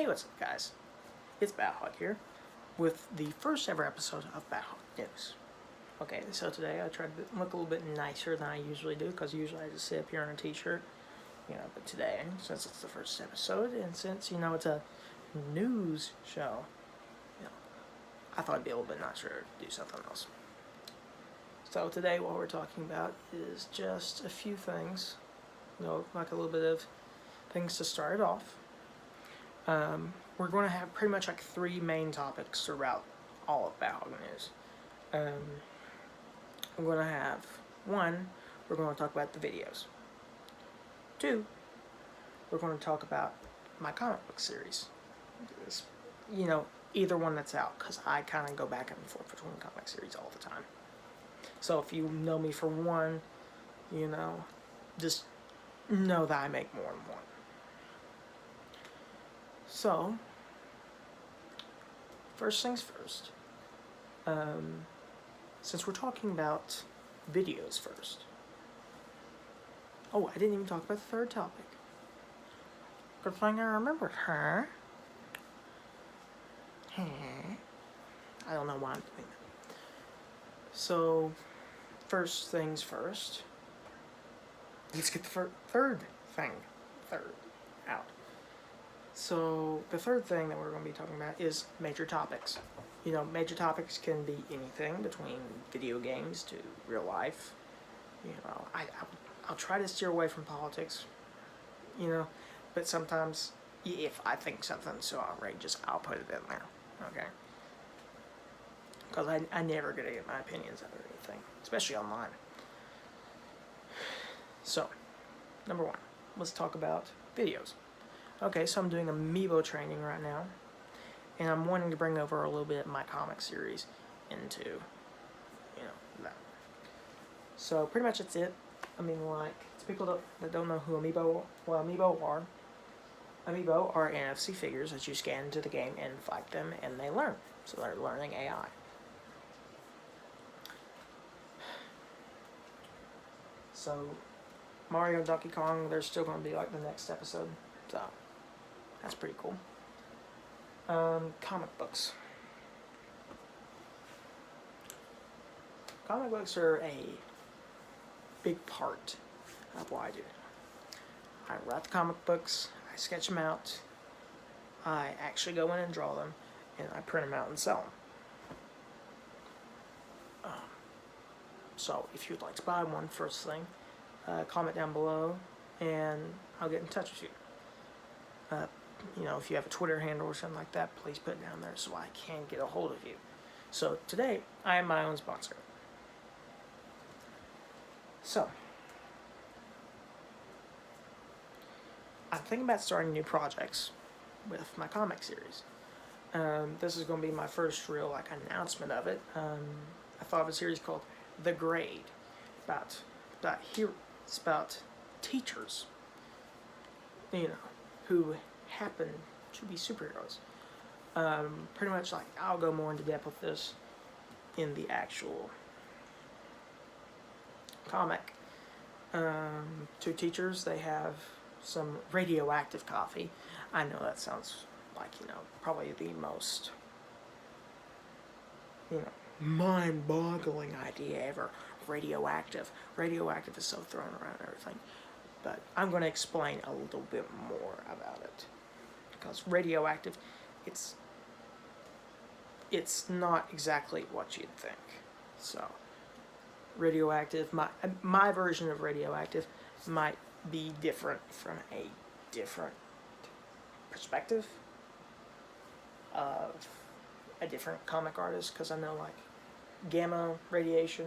Hey, what's up, guys? It's Bathog here with the first ever episode of Bathog News. Okay, so today I tried to look a little bit nicer than I usually do, because usually I just sit up here in a t-shirt, but today, since it's the first episode, and since, it's a news show, I thought it'd be a little bit nicer to do something else. So today what we're talking about is just a few things, like a little bit of things to start it off. We're going to have pretty much like three main topics throughout all of Bathog News. We're going to have, one, we're going to talk about the videos. Two, we're going to talk about my comic book series. Either one that's out, because I kind of go back and forth between comic series all the time. So if you know me for one, just know that I make more than one. So, first things first, since we're talking about videos first. Oh, I didn't even talk about the third topic. Good thing I remembered, huh? I don't know why I'm doing that. So, first things first, let's get the third out. So, the third thing that we're going to be talking about is major topics. Major topics can be anything between video games to real life. I'll try to steer away from politics, but sometimes if I think something's so outrageous, I'll put it in there, okay? Because I never get to get my opinions out of anything, especially online. So, number one, let's talk about videos. Okay, so I'm doing amiibo training right now, and I'm wanting to bring over a little bit of my comic series into, that. So pretty much that's it. I mean, like, to people that don't know who amiibo are NFC figures that you scan into the game and fight them, and they learn. So they're learning AI. So Mario and Donkey Kong, they're still going to be like the next episode. So that's pretty cool. Comic books. Comic books are a big part of what I do. I write the comic books, I sketch them out, I actually go in and draw them, and I print them out and sell them. So if you'd like to buy one, first thing, comment down below, and I'll get in touch with you. If you have a Twitter handle or something like that, please put it down there so I can get a hold of you. So today, I am my own sponsor. So, I'm thinking about starting new projects with my comic series. This is going to be my first real announcement of it. I thought of a series called The Grade, about teachers, who happen to be superheroes. Pretty much I'll go more into depth with this in the actual comic. Two teachers, they have some radioactive coffee. I know that sounds like, probably the most, mind-boggling idea ever. Radioactive. Radioactive is so thrown around and everything. But I'm going to explain a little bit more about it. Because radioactive, it's not exactly what you'd think. So, radioactive, my version of radioactive might be different from a different perspective of a different comic artist, because I know gamma radiation,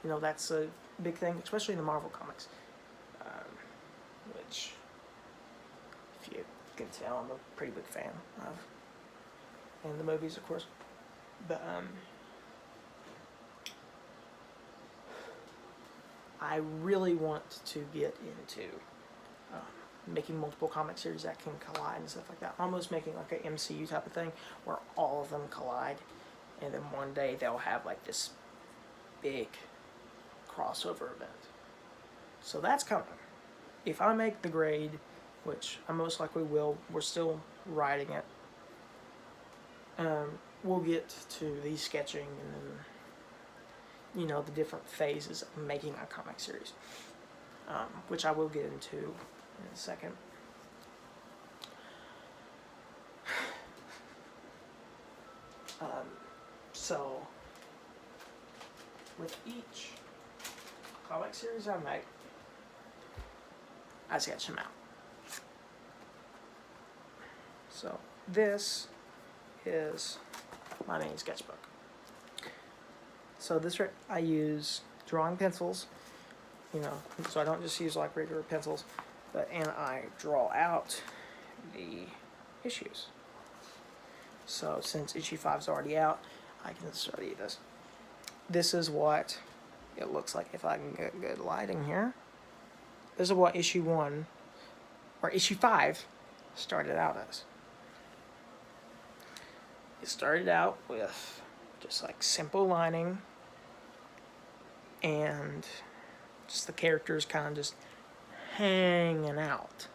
that's a big thing, especially in the Marvel comics, which, if you can tell, I'm a pretty big fan of, and the movies, of course. But I really want to get into making multiple comic series that can collide and stuff like that. Almost making like an MCU type of thing where all of them collide, and then one day they'll have this big crossover event. So that's coming. If I make The Grade which I most likely will. We're still writing it. We'll get to the sketching and then, the different phases of making a comic series, which I will get into in a second. So, with each comic series I make, I sketch them out. So, this is my main sketchbook. So I use drawing pencils, so I don't just use like regular pencils, and I draw out the issues. So since issue 5 is already out, I can show you this. This is what it looks like if I can get good lighting here. This is what issue 1, or issue 5, started out as. It started out with just like simple lining and just the characters kind of just hanging out.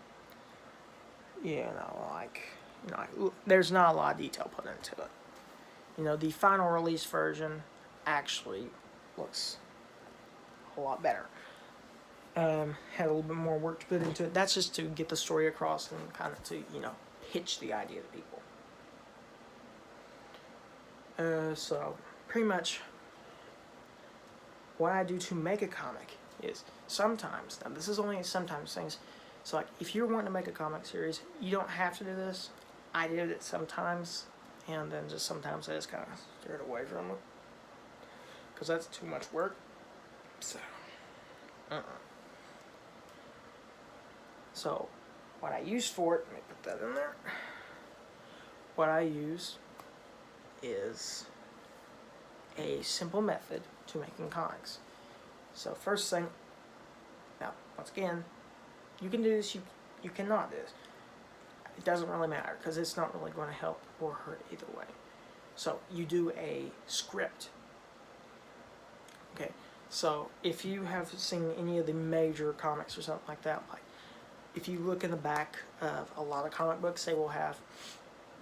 There's not a lot of detail put into it. The final release version actually looks a lot better. Had a little bit more work to put into it. That's just to get the story across and kind of to, pitch the idea to people. So, pretty much what I do to make a comic is sometimes, now this is only sometimes things, so like if you're wanting to make a comic series, you don't have to do this. I did it sometimes, and then just sometimes I just kind of steered away from it, because that's too much work. So, So, what I use for it, let me put that in there. What I use is a simple method to making comics. So first thing, now once again, you can do this, you cannot do this. It doesn't really matter because it's not really going to help or hurt either way. So you do a script. Okay, so if you have seen any of the major comics or something like that, like if you look in the back of a lot of comic books, they will have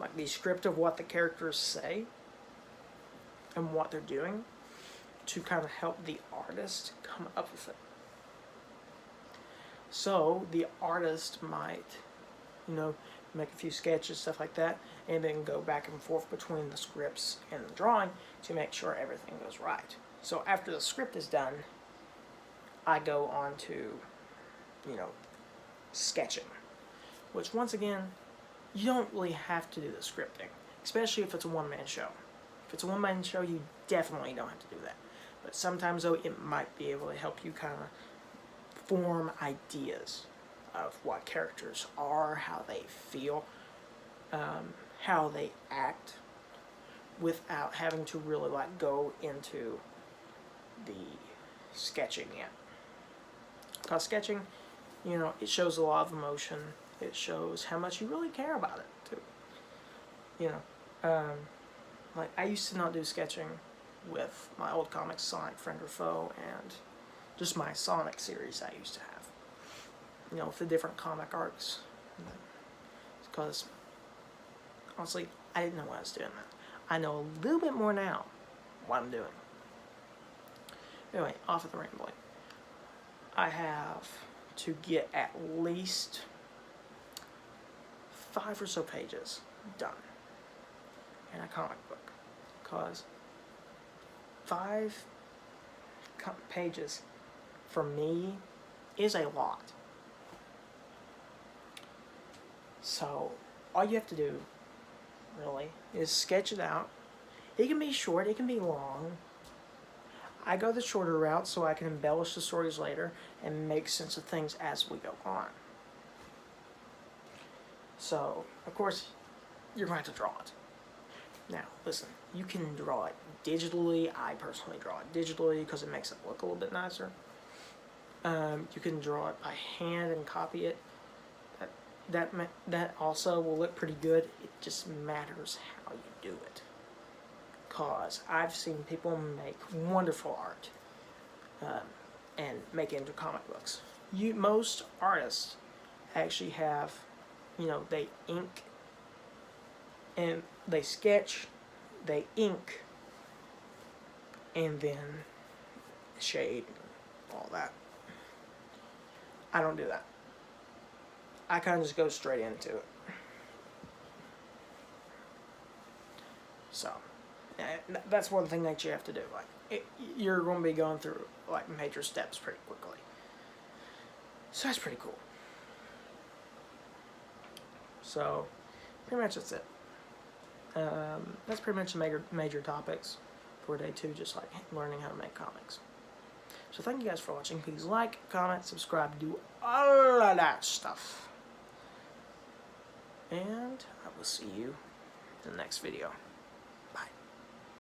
like the script of what the characters say and what they're doing to kind of help the artist come up with it. So the artist might, make a few sketches, stuff like that, and then go back and forth between the scripts and the drawing to make sure everything goes right. So after the script is done, I go on to, sketching, which once again, you don't really have to do the scripting, especially if it's a one-man show. If it's a one-man show, you definitely don't have to do that. But sometimes, though, it might be able to help you kind of form ideas of what characters are, how they feel, how they act, without having to really go into the sketching yet. Because sketching, it shows a lot of emotion. It shows how much you really care about it, too. I used to not do sketching with my old comics, Sonic, Friend or Foe, and just my Sonic series I used to have. With the different comic arcs. Because, honestly, I didn't know why I was doing that. I know a little bit more now what I'm doing. Anyway, off of the rambling. I have to get at least 5 or so pages done in a comic book, because 5 pages for me is a lot. So all you have to do really is sketch it out. It can be short, it can be long. I go the shorter route so I can embellish the stories later and make sense of things as we go on. So, of course, you're going to have to draw it. Now, listen, you can draw it digitally. I personally draw it digitally because it makes it look a little bit nicer. You can draw it by hand and copy it. That also will look pretty good. It just matters how you do it. Because I've seen people make wonderful art and make it into comic books. Most artists actually have, you know, they ink and they sketch, they ink, and then shade, all that. I don't do that. I kind of just go straight into it. So, that's one thing that you have to do. Like, you're going to be going through like major steps pretty quickly. So that's pretty cool. So, pretty much that's it. That's pretty much the major topics for day 2, just like learning how to make comics. So thank you guys for watching. Please like, comment, subscribe, do all of that stuff. And I will see you in the next video.